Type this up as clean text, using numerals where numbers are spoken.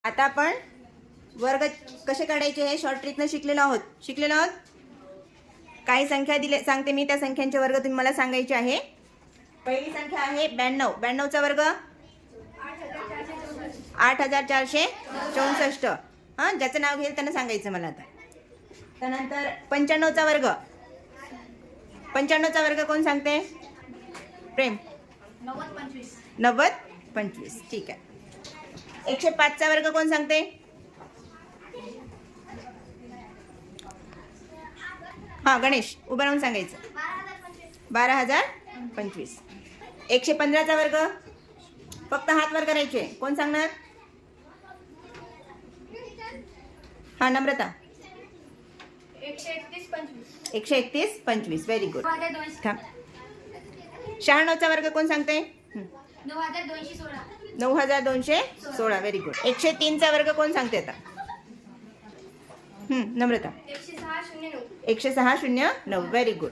आता आपण वर्ग कसे काढायचे हे शॉर्ट ट्रिकनं शिकलेलो आहोत. काही संख्या दिले सांगते मी, त्या संख्यांचे वर्ग तुम्ही मला सांगायचे आहे. पहिली संख्या आहे 92. 92चा वर्ग 8464. हां, ज्याचं नाव घेईल त्यांना सांगायचं मला आता. त्यानंतर 95चा वर्ग. 95चा वर्ग कोण सांगते? प्रेम. 90 25. ठीक आहे. 105चा वर्ग कोण सांगते? हां, गणेश उभं राहून सांगायचं. 12025. 115चा वर्ग फक्त हात वर करायचे. कोण सांगणार? हा, नम्रता. 131 25. Very good. 96चा वर्ग कोण सांगते? 9216. Very good. 103चा वर्ग कोण सांगते आता? नम्रता. 10609. Very good.